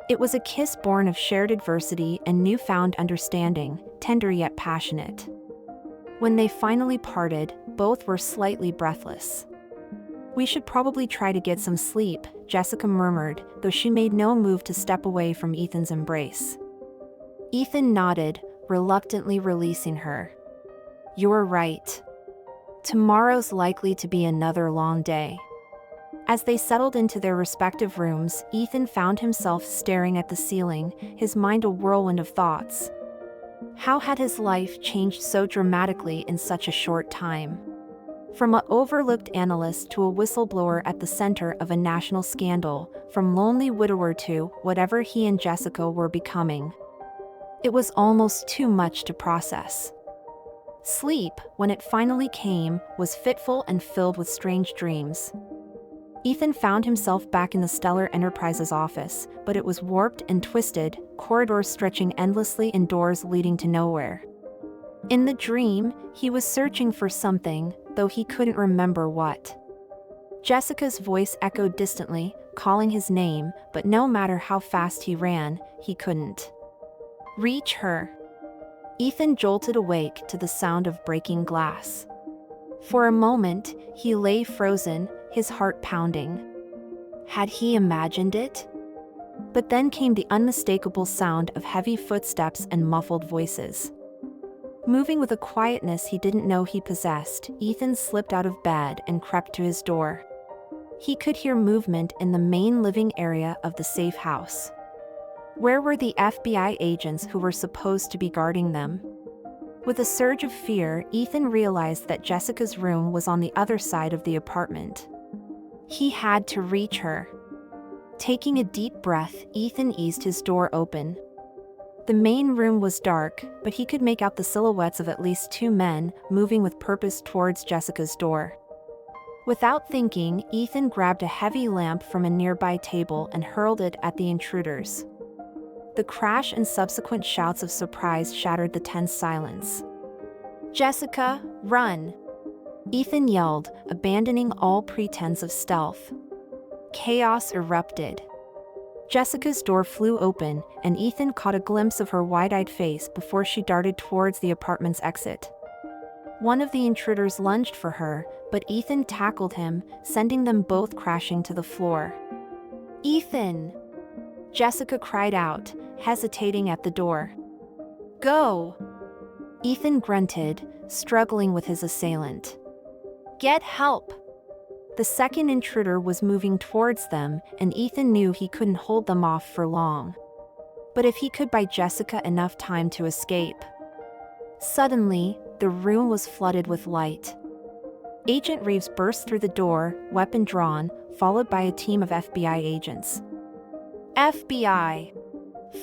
It was a kiss born of shared adversity and newfound understanding, tender yet passionate. When they finally parted, both were slightly breathless. "We should probably try to get some sleep," Jessica murmured, though she made no move to step away from Ethan's embrace. Ethan nodded, reluctantly releasing her. "You're right. Tomorrow's likely to be another long day." As they settled into their respective rooms, Ethan found himself staring at the ceiling, his mind a whirlwind of thoughts. How had his life changed so dramatically in such a short time? From an overlooked analyst to a whistleblower at the center of a national scandal, from lonely widower to whatever he and Jessica were becoming. It was almost too much to process. Sleep, when it finally came, was fitful and filled with strange dreams. Ethan found himself back in the Stellar Enterprises office, but it was warped and twisted, corridors stretching endlessly and doors leading to nowhere. In the dream, he was searching for something, though he couldn't remember what. Jessica's voice echoed distantly, calling his name, but no matter how fast he ran, he couldn't reach her. Ethan jolted awake to the sound of breaking glass. For a moment, he lay frozen, his heart pounding. Had he imagined it? But then came the unmistakable sound of heavy footsteps and muffled voices. Moving with a quietness he didn't know he possessed, Ethan slipped out of bed and crept to his door. He could hear movement in the main living area of the safe house. Where were the FBI agents who were supposed to be guarding them? With a surge of fear, Ethan realized that Jessica's room was on the other side of the apartment. He had to reach her. Taking a deep breath, Ethan eased his door open. The main room was dark, but he could make out the silhouettes of at least two men, moving with purpose towards Jessica's door. Without thinking, Ethan grabbed a heavy lamp from a nearby table and hurled it at the intruders. The crash and subsequent shouts of surprise shattered the tense silence. "Jessica, run!" Ethan yelled, abandoning all pretense of stealth. Chaos erupted. Jessica's door flew open, and Ethan caught a glimpse of her wide-eyed face before she darted towards the apartment's exit. One of the intruders lunged for her, but Ethan tackled him, sending them both crashing to the floor. "Ethan!" Jessica cried out, hesitating at the door. "Go!" Ethan grunted, struggling with his assailant. "Get help!" The second intruder was moving towards them, and Ethan knew he couldn't hold them off for long. But if he could buy Jessica enough time to escape. Suddenly, the room was flooded with light. Agent Reeves burst through the door, weapon drawn, followed by a team of FBI agents. "FBI!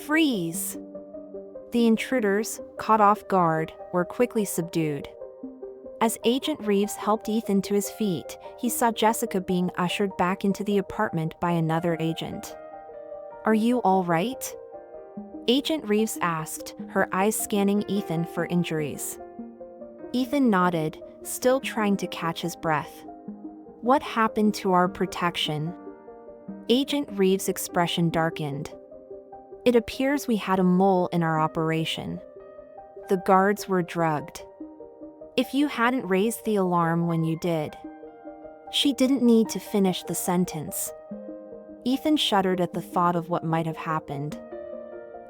Freeze!" The intruders, caught off guard, were quickly subdued. As Agent Reeves helped Ethan to his feet, he saw Jessica being ushered back into the apartment by another agent. "Are you all right?" Agent Reeves asked, her eyes scanning Ethan for injuries. Ethan nodded, still trying to catch his breath. "What happened to our protection?" Agent Reeves' expression darkened. "It appears we had a mole in our operation. The guards were drugged. If you hadn't raised the alarm when you did." She didn't need to finish the sentence. Ethan shuddered at the thought of what might have happened.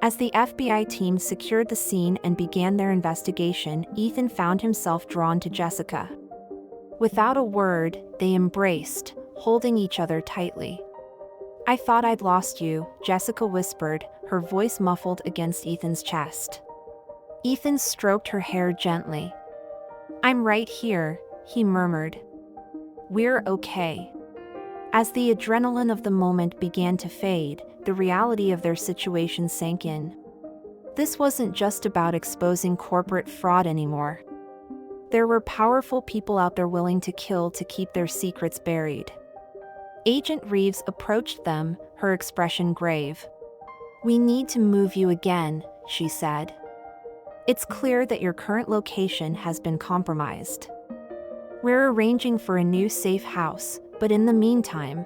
As the FBI team secured the scene and began their investigation, Ethan found himself drawn to Jessica. Without a word, they embraced, holding each other tightly. "I thought I'd lost you," Jessica whispered, her voice muffled against Ethan's chest. Ethan stroked her hair gently. "I'm right here," he murmured. "We're okay." As the adrenaline of the moment began to fade, the reality of their situation sank in. This wasn't just about exposing corporate fraud anymore. There were powerful people out there willing to kill to keep their secrets buried. Agent Reeves approached them, her expression grave. "We need to move you again," she said. "It's clear that your current location has been compromised. We're arranging for a new safe house, but in the meantime..."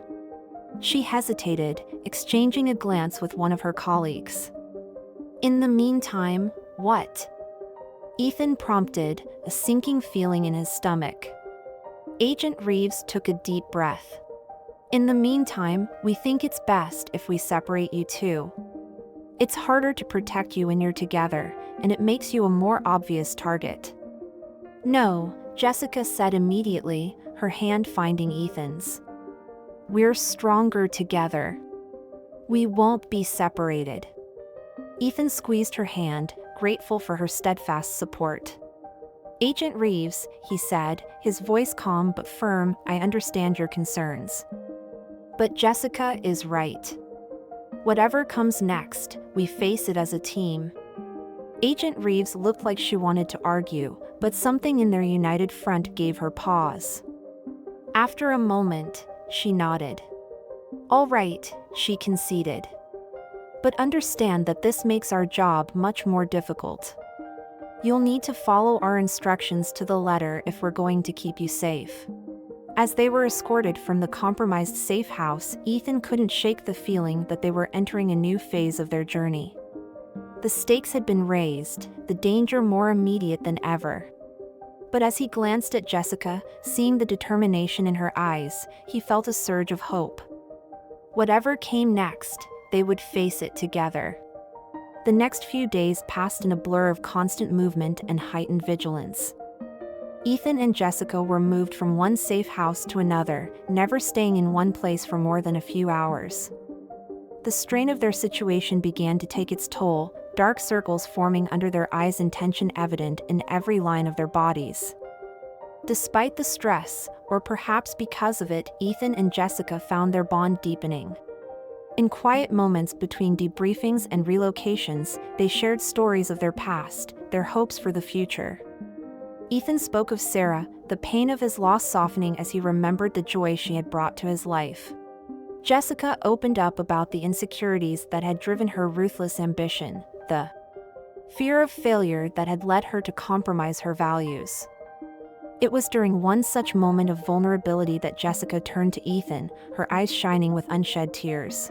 She hesitated, exchanging a glance with one of her colleagues. "In the meantime, what?" Ethan prompted, a sinking feeling in his stomach. Agent Reeves took a deep breath. "In the meantime, we think it's best if we separate you two. It's harder to protect you when you're together, and it makes you a more obvious target." "No," Jessica said immediately, her hand finding Ethan's. We're stronger together. We won't be separated." Ethan squeezed her hand, grateful for her steadfast support. "Agent Reeves," he said, his voice calm but firm, "I understand your concerns. But Jessica is right. Whatever comes next, we face it as a team." Agent Reeves looked like she wanted to argue, but something in their united front gave her pause. After a moment, she nodded. "All right," she conceded. "But understand that this makes our job much more difficult. You'll need to follow our instructions to the letter if we're going to keep you safe." As they were escorted from the compromised safe house, Ethan couldn't shake the feeling that they were entering a new phase of their journey. The stakes had been raised, the danger more immediate than ever. But as he glanced at Jessica, seeing the determination in her eyes, he felt a surge of hope. Whatever came next, they would face it together. The next few days passed in a blur of constant movement and heightened vigilance. Ethan and Jessica were moved from one safe house to another, never staying in one place for more than a few hours. The strain of their situation began to take its toll, dark circles forming under their eyes and tension evident in every line of their bodies. Despite the stress, or perhaps because of it, Ethan and Jessica found their bond deepening. In quiet moments between debriefings and relocations, they shared stories of their past, their hopes for the future. Ethan spoke of Sarah, the pain of his loss softening as he remembered the joy she had brought to his life. Jessica opened up about the insecurities that had driven her ruthless ambition, the fear of failure that had led her to compromise her values. It was during one such moment of vulnerability that Jessica turned to Ethan, her eyes shining with unshed tears.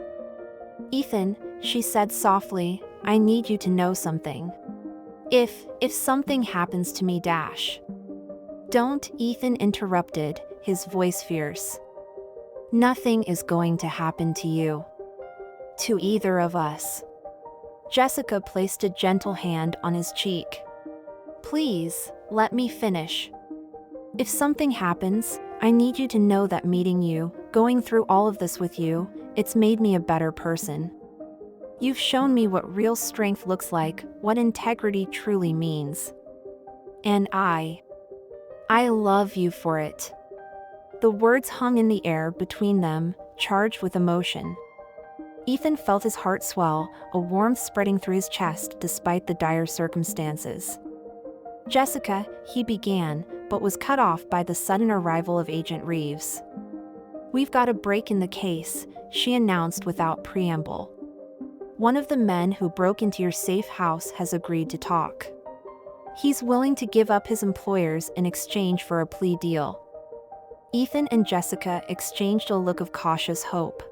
"Ethan," she said softly, "I need you to know something. If something happens to me, dash." "Don't," Ethan interrupted, his voice fierce. "Nothing is going to happen to you. To either of us." Jessica placed a gentle hand on his cheek. "Please, let me finish. If something happens, I need you to know that meeting you, going through all of this with you, it's made me a better person. You've shown me what real strength looks like, what integrity truly means. And I love you for it." The words hung in the air between them, charged with emotion. Ethan felt his heart swell, a warmth spreading through his chest despite the dire circumstances. "Jessica," he began, but was cut off by the sudden arrival of Agent Reeves. "We've got a break in the case," she announced without preamble. "One of the men who broke into your safe house has agreed to talk. He's willing to give up his employers in exchange for a plea deal." Ethan and Jessica exchanged a look of cautious hope.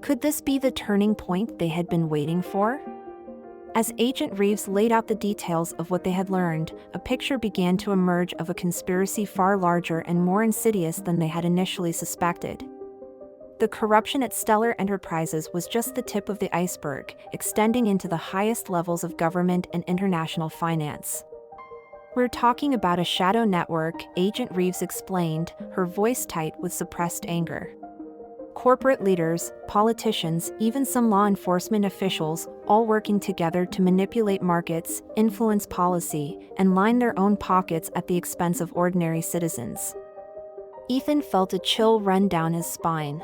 Could this be the turning point they had been waiting for? As Agent Reeves laid out the details of what they had learned, a picture began to emerge of a conspiracy far larger and more insidious than they had initially suspected. The corruption at Stellar Enterprises was just the tip of the iceberg, extending into the highest levels of government and international finance. "We're talking about a shadow network," Agent Reeves explained, her voice tight with suppressed anger. "Corporate leaders, politicians, even some law enforcement officials, all working together to manipulate markets, influence policy, and line their own pockets at the expense of ordinary citizens." Ethan felt a chill run down his spine.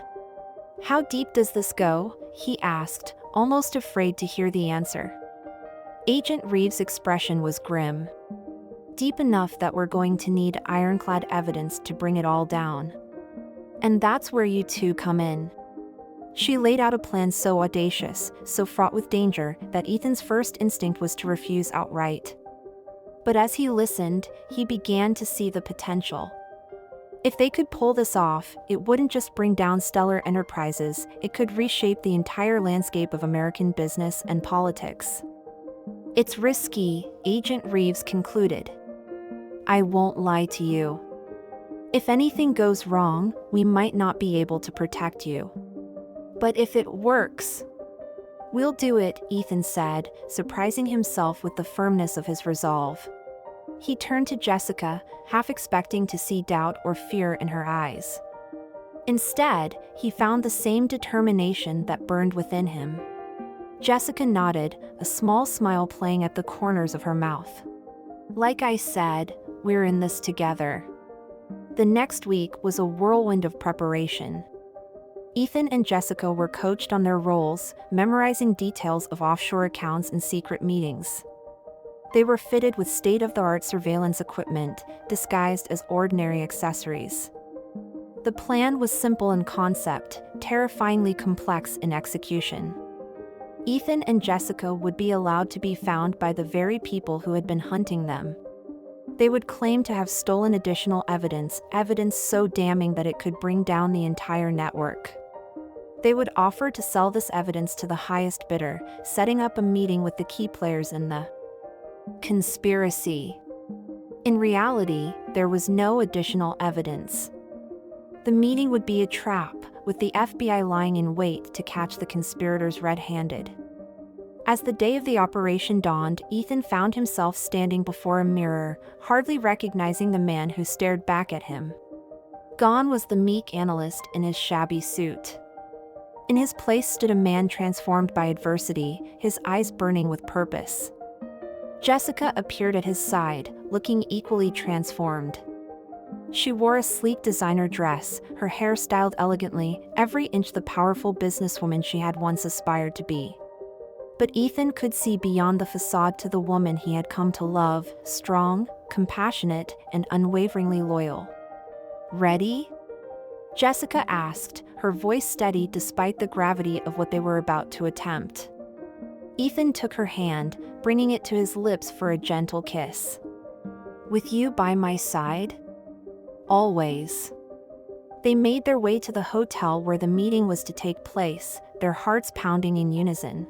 "How deep does this go?" he asked, almost afraid to hear the answer. Agent Reeves' expression was grim. "Deep enough that we're going to need ironclad evidence to bring it all down. And that's where you two come in." She laid out a plan so audacious, so fraught with danger, that Ethan's first instinct was to refuse outright. But as he listened, he began to see the potential. If they could pull this off, it wouldn't just bring down Stellar Enterprises, it could reshape the entire landscape of American business and politics. "It's risky," Agent Reeves concluded. "I won't lie to you. If anything goes wrong, we might not be able to protect you. But if it works, we'll do it," Ethan said, surprising himself with the firmness of his resolve. He turned to Jessica, half expecting to see doubt or fear in her eyes. Instead, he found the same determination that burned within him. Jessica nodded, a small smile playing at the corners of her mouth. Like I said, we're in this together. The next week was a whirlwind of preparation. Ethan and Jessica were coached on their roles, memorizing details of offshore accounts and secret meetings. They were fitted with state-of-the-art surveillance equipment, disguised as ordinary accessories. The plan was simple in concept, terrifyingly complex in execution. Ethan and Jessica would be allowed to be found by the very people who had been hunting them. They would claim to have stolen additional evidence so damning that it could bring down the entire network. They would offer to sell this evidence to the highest bidder, setting up a meeting with the key players in the conspiracy. In reality, there was no additional evidence. The meeting would be a trap, with the FBI lying in wait to catch the conspirators red-handed. As the day of the operation dawned, Ethan found himself standing before a mirror, hardly recognizing the man who stared back at him. Gone was the meek analyst in his shabby suit. In his place stood a man transformed by adversity, his eyes burning with purpose. Jessica appeared at his side, looking equally transformed. She wore a sleek designer dress, her hair styled elegantly, every inch the powerful businesswoman she had once aspired to be. But Ethan could see beyond the facade to the woman he had come to love, strong, compassionate, and unwaveringly loyal. "Ready?" Jessica asked, her voice steady despite the gravity of what they were about to attempt. Ethan took her hand, bringing it to his lips for a gentle kiss. "With you by my side? Always." They made their way to the hotel where the meeting was to take place, their hearts pounding in unison.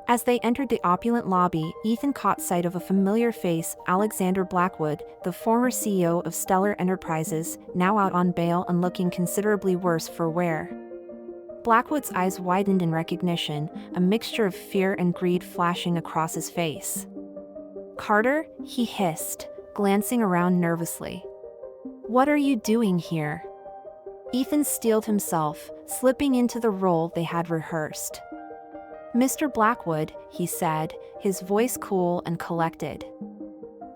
As they entered the opulent lobby, Ethan caught sight of a familiar face, Alexander Blackwood, the former CEO of Stellar Enterprises, now out on bail and looking considerably worse for wear. Blackwood's eyes widened in recognition, a mixture of fear and greed flashing across his face. "Carter," he hissed, glancing around nervously. "What are you doing here?" Ethan steeled himself, slipping into the role they had rehearsed. "Mr. Blackwood," he said, his voice cool and collected.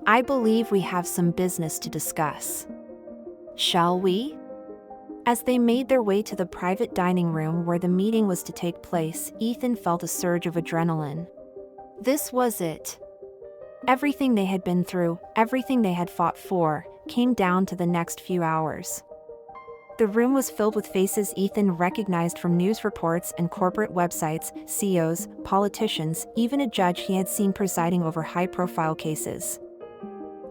"I believe we have some business to discuss. Shall we?" As they made their way to the private dining room where the meeting was to take place, Ethan felt a surge of adrenaline. This was it. Everything they had been through, everything they had fought for, came down to the next few hours. The room was filled with faces Ethan recognized from news reports and corporate websites, CEOs, politicians, even a judge he had seen presiding over high-profile cases.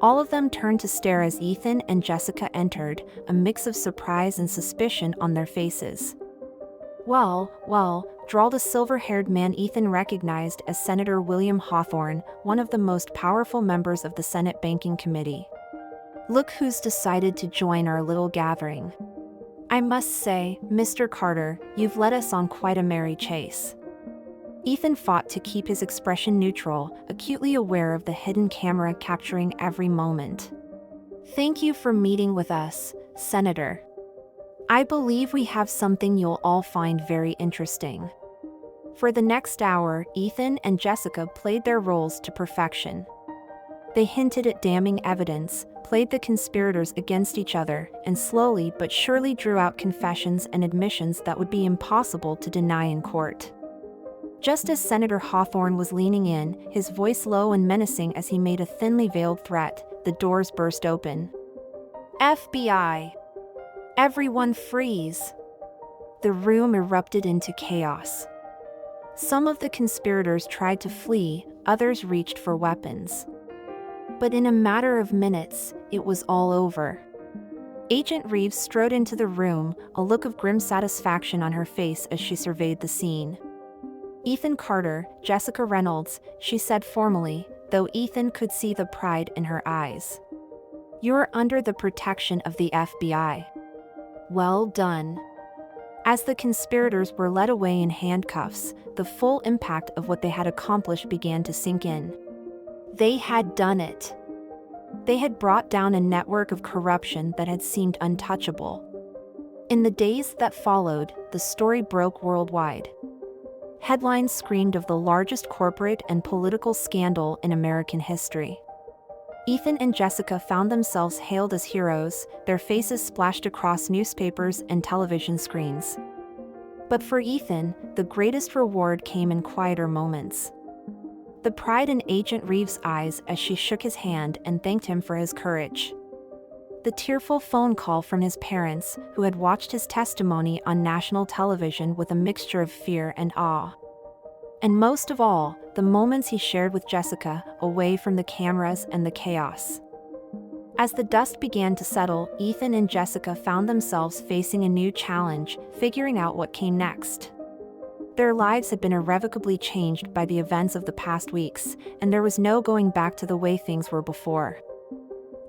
All of them turned to stare as Ethan and Jessica entered, a mix of surprise and suspicion on their faces. Well, drawled a silver-haired man Ethan recognized as Senator William Hawthorne, one of the most powerful members of the Senate Banking Committee. "Look who's decided to join our little gathering. I must say, Mr. Carter, you've led us on quite a merry chase." Ethan fought to keep his expression neutral, acutely aware of the hidden camera capturing every moment. "Thank you for meeting with us, Senator. I believe we have something you'll all find very interesting." For the next hour, Ethan and Jessica played their roles to perfection. They hinted at damning evidence, played the conspirators against each other, and slowly but surely drew out confessions and admissions that would be impossible to deny in court. Just as Senator Hawthorne was leaning in, his voice low and menacing as he made a thinly veiled threat, the doors burst open. "FBI! Everyone freeze!" The room erupted into chaos. Some of the conspirators tried to flee, others reached for weapons. But in a matter of minutes, it was all over. Agent Reeves strode into the room, a look of grim satisfaction on her face as she surveyed the scene. "Ethan Carter, Jessica Reynolds," she said formally, though Ethan could see the pride in her eyes. "You're under the protection of the FBI. Well done." As the conspirators were led away in handcuffs, the full impact of what they had accomplished began to sink in. They had done it. They had brought down a network of corruption that had seemed untouchable. In the days that followed, the story broke worldwide. Headlines screamed of the largest corporate and political scandal in American history. Ethan and Jessica found themselves hailed as heroes, their faces splashed across newspapers and television screens. But for Ethan, the greatest reward came in quieter moments. The pride in Agent Reeves' eyes as she shook his hand and thanked him for his courage. The tearful phone call from his parents, who had watched his testimony on national television with a mixture of fear and awe. And most of all, the moments he shared with Jessica, away from the cameras and the chaos. As the dust began to settle, Ethan and Jessica found themselves facing a new challenge, figuring out what came next. Their lives had been irrevocably changed by the events of the past weeks, and there was no going back to the way things were before.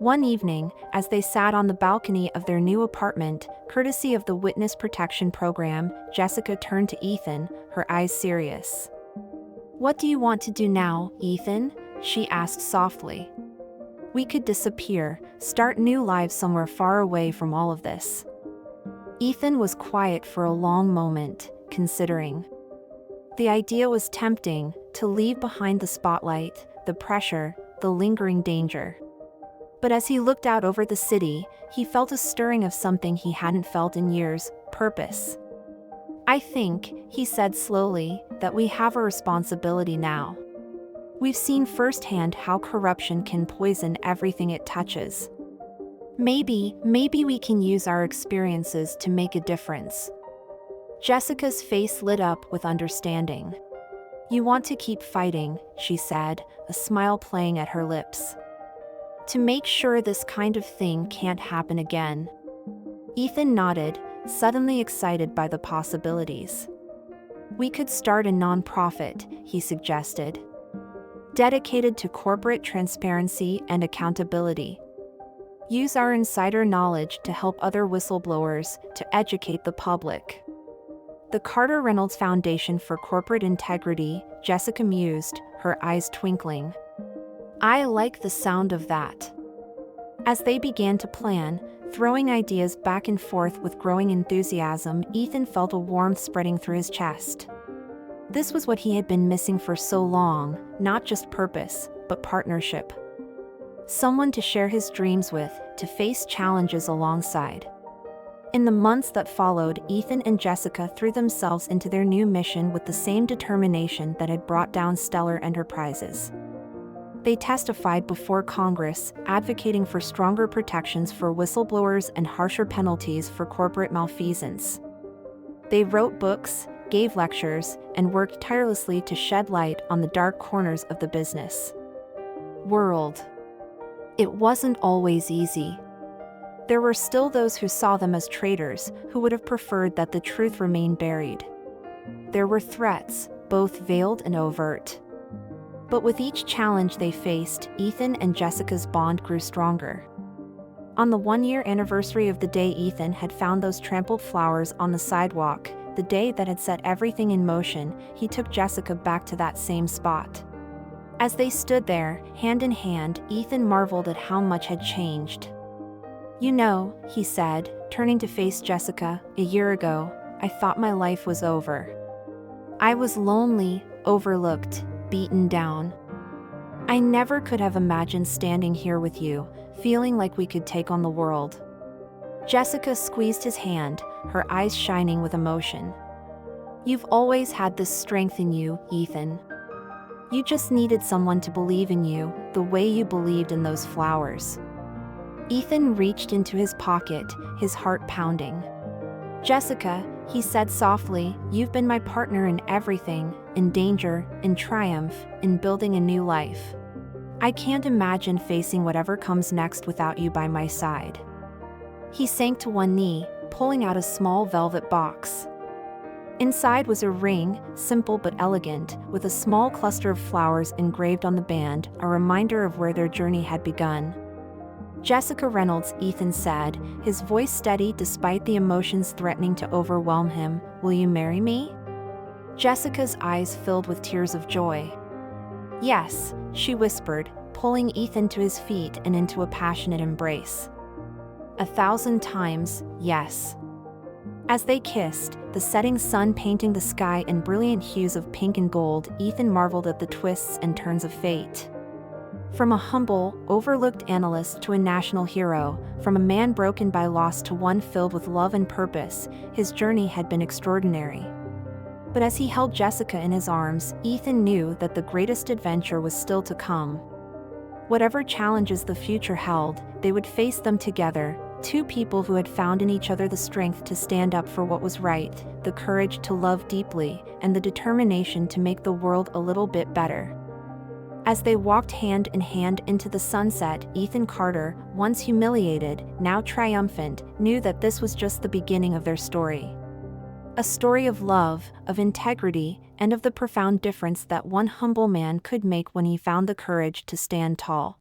One evening, as they sat on the balcony of their new apartment, courtesy of the Witness Protection Program, Jessica turned to Ethan, her eyes serious. "What do you want to do now, Ethan?" she asked softly. "We could disappear, start new lives somewhere far away from all of this." Ethan was quiet for a long moment, considering. The idea was tempting, to leave behind the spotlight, the pressure, the lingering danger. But as he looked out over the city, he felt a stirring of something he hadn't felt in years: purpose. "I think," he said slowly, "that we have a responsibility now. We've seen firsthand how corruption can poison everything it touches. Maybe we can use our experiences to make a difference." Jessica's face lit up with understanding. "You want to keep fighting," she said, a smile playing at her lips. "To make sure this kind of thing can't happen again." Ethan nodded, suddenly excited by the possibilities. "We could start a nonprofit," he suggested. "Dedicated to corporate transparency and accountability. Use our insider knowledge to help other whistleblowers, to educate the public." "The Carter Reynolds Foundation for Corporate Integrity," Jessica mused, her eyes twinkling. "I like the sound of that." As they began to plan, throwing ideas back and forth with growing enthusiasm, Ethan felt a warmth spreading through his chest. This was what he had been missing for so long, not just purpose, but partnership. Someone to share his dreams with, to face challenges alongside. In the months that followed, Ethan and Jessica threw themselves into their new mission with the same determination that had brought down stellar enterprises. They testified before Congress, advocating for stronger protections for whistleblowers and harsher penalties for corporate malfeasance. They wrote books, gave lectures, and worked tirelessly to shed light on the dark corners of the business world. It wasn't always easy. There were still those who saw them as traitors, who would have preferred that the truth remain buried. There were threats, both veiled and overt. But with each challenge they faced, Ethan and Jessica's bond grew stronger. On the one-year anniversary of the day Ethan had found those trampled flowers on the sidewalk, the day that had set everything in motion, he took Jessica back to that same spot. As they stood there, hand in hand, Ethan marveled at how much had changed. "You know," he said, turning to face Jessica, "a year ago, I thought my life was over. I was lonely, overlooked, beaten down. I never could have imagined standing here with you, feeling like we could take on the world." Jessica squeezed his hand, her eyes shining with emotion. "You've always had this strength in you, Ethan. You just needed someone to believe in you, the way you believed in those flowers." Ethan reached into his pocket, his heart pounding. "Jessica," he said softly, "you've been my partner in everything, in danger, in triumph, in building a new life. I can't imagine facing whatever comes next without you by my side." He sank to one knee, pulling out a small velvet box. Inside was a ring, simple but elegant, with a small cluster of flowers engraved on the band, a reminder of where their journey had begun. "Jessica Reynolds," Ethan said, his voice steady despite the emotions threatening to overwhelm him, "will you marry me?" Jessica's eyes filled with tears of joy. "Yes," she whispered, pulling Ethan to his feet and into a passionate embrace. "1,000 times, yes." As they kissed, the setting sun painting the sky in brilliant hues of pink and gold, Ethan marveled at the twists and turns of fate. From a humble, overlooked analyst to a national hero, from a man broken by loss to one filled with love and purpose, his journey had been extraordinary. But as he held Jessica in his arms, Ethan knew that the greatest adventure was still to come. Whatever challenges the future held, they would face them together, two people who had found in each other the strength to stand up for what was right, the courage to love deeply, and the determination to make the world a little bit better. As they walked hand in hand into the sunset, Ethan Carter, once humiliated, now triumphant, knew that this was just the beginning of their story. A story of love, of integrity, and of the profound difference that one humble man could make when he found the courage to stand tall.